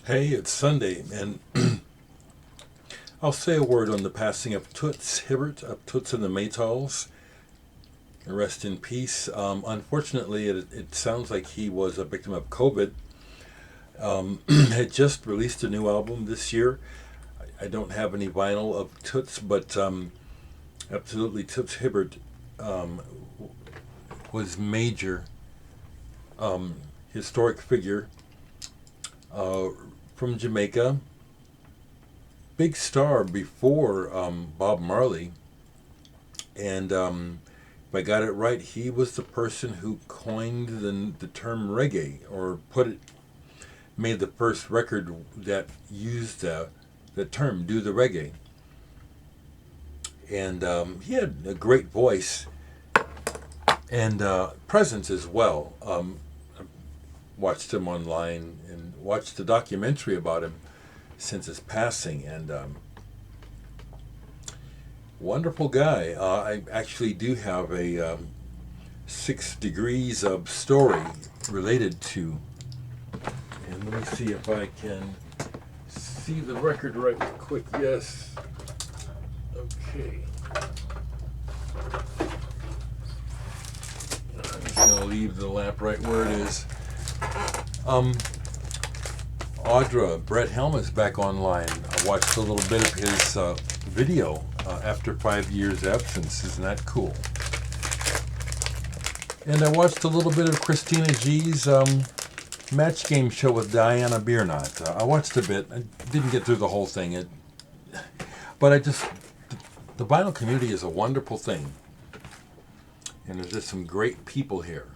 Hey, it's Sunday, and I'll say a word on the passing of Toots Hibbert of Toots and the Maytals. Rest in peace. Unfortunately, it sounds like he was a victim of COVID. Had just released a new album this year. I don't have any vinyl of Toots, but absolutely, Toots Hibbert um, was major, historic figure uh, from Jamaica. Big star before Bob Marley, and if I got it right, he was the person who coined the term reggae, or made the first record that used the term, do the reggae. And he had a great voice and presence as well. I watched him online and watched the documentary about him since his passing, and wonderful guy. I actually do have a 6 degrees of story related to, and let me see if I can see the record right quick. Yes. Okay. I'm just gonna leave the lamp right where it is. Um, Audra, Brett Helm back online. I watched a little bit of his video after 5 years absence. Isn't that cool? And I watched a little bit of Christina G's match game show with Diana Biernat. I watched a bit. I didn't get through the whole thing. But the vinyl community is a wonderful thing. And there's just some great people here.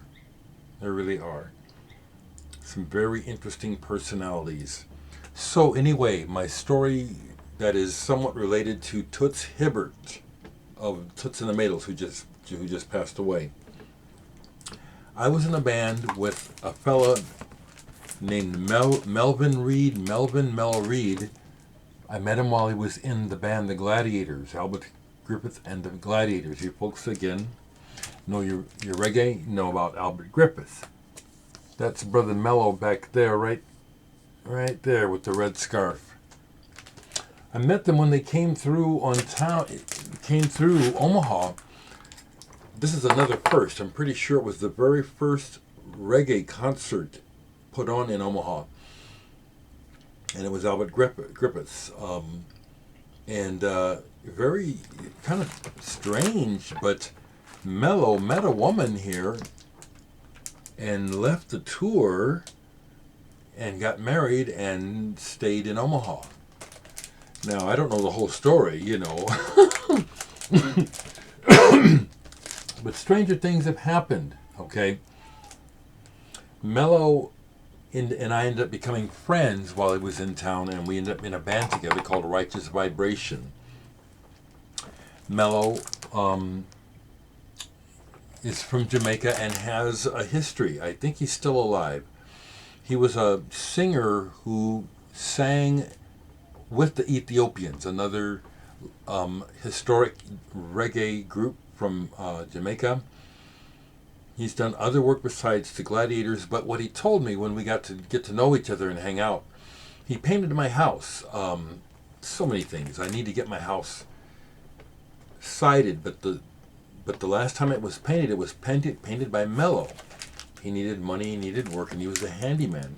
There really are. Some very interesting personalities. So anyway, my story that is somewhat related to Toots Hibbert of Toots and the Maytals, who just passed away. I was in a band with a fella named Melvin Mel Reed. I met him while he was in the band The Gladiators, Albert Griffiths and the Gladiators. You folks, again, know your reggae, know about Albert Griffiths. That's Brother Mello back there, right there with the red scarf. I met them when they came through Omaha. This is another first. I'm pretty sure it was the very first reggae concert put on in Omaha. And it was Albert Griffiths. And very kind of strange, but Mello met a woman here and left the tour and got married and stayed in Omaha. Now, I don't know the whole story, but stranger things have happened, okay? Mello and I ended up becoming friends while he was in town, and we ended up in a band together called Righteous Vibration. Mello is from Jamaica and has a history. I think he's still alive. He was a singer who sang with the Ethiopians, another historic reggae group from Jamaica. He's done other work besides the Gladiators, but what he told me when we got to get to know each other and hang out, he painted my house. So many things. I need to get my house sided, but the last time it was painted by Mello. He needed money, he needed work, and he was a handyman.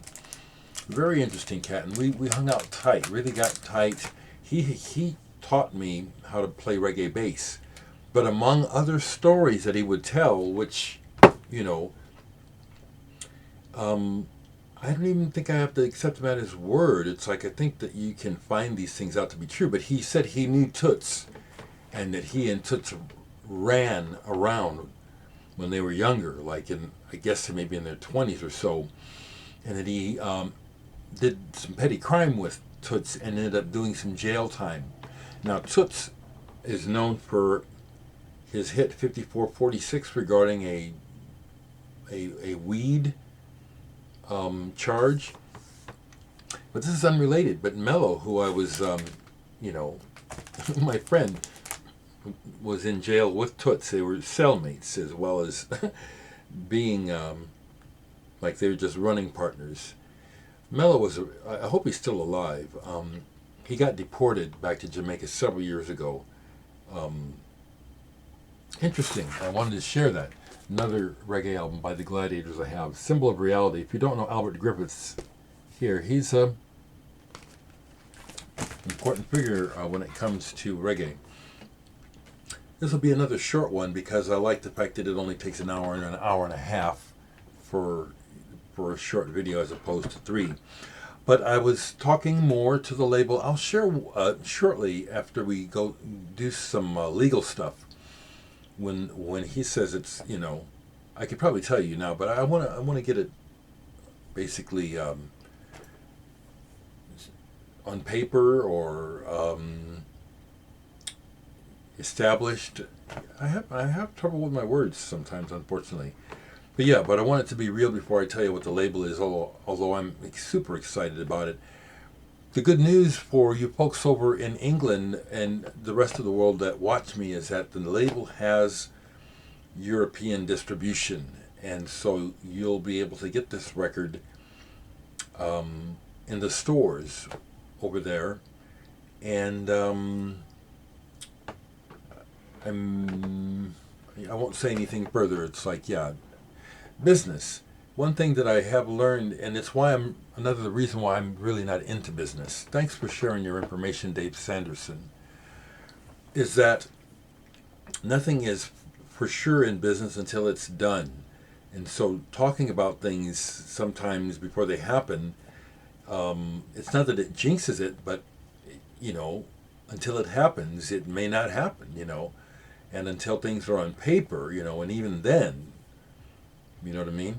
Very interesting cat, and we hung out tight, really got tight. He taught me how to play reggae bass. But among other stories that he would tell, which, I don't even think I have to accept him at his word. It's like I think that you can find these things out to be true. But he said he knew Toots, and that he and Toots ran around when they were younger, like I guess maybe in their 20s or so, and that he did some petty crime with Toots and ended up doing some jail time. Now, Toots is known for his hit 5446 regarding a weed charge, but this is unrelated. But Mello, who I was, my friend, was in jail with Toots. They were cellmates as well as being like they were just running partners. Mello was, I hope he's still alive. He got deported back to Jamaica several years ago. Um, Interesting. I wanted to share that. Another reggae album by the Gladiators I have, Symbol of Reality. If you don't know Albert Griffiths here, he's a important figure when it comes to reggae. This will be another short one because I like the fact that it only takes an hour and a half for a short video as opposed to 3. But I was talking more to the label. I'll share shortly after we go do some legal stuff. When he says it's, I could probably tell you now, but I want to get it basically on paper or established. I have trouble with my words sometimes, unfortunately. But yeah, but I want it to be real before I tell you what the label is. Although I'm super excited about it. The good news for you folks over in England and the rest of the world that watch me is that the label has European distribution, and so you'll be able to get this record in the stores over there. And I won't say anything further. It's like, yeah, business. One thing that I have learned, and it's why another reason why I'm really not into business. Thanks for sharing your information, Dave Sanderson. Is that nothing is for sure in business until it's done, and so talking about things sometimes before they happen, it's not that it jinxes it, but you know, until it happens, it may not happen. And until things are on paper, and even then, you know what I mean.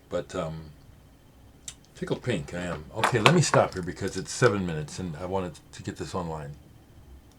But tickled pink, I am. Okay, let me stop here because it's 7 minutes and I wanted to get this online.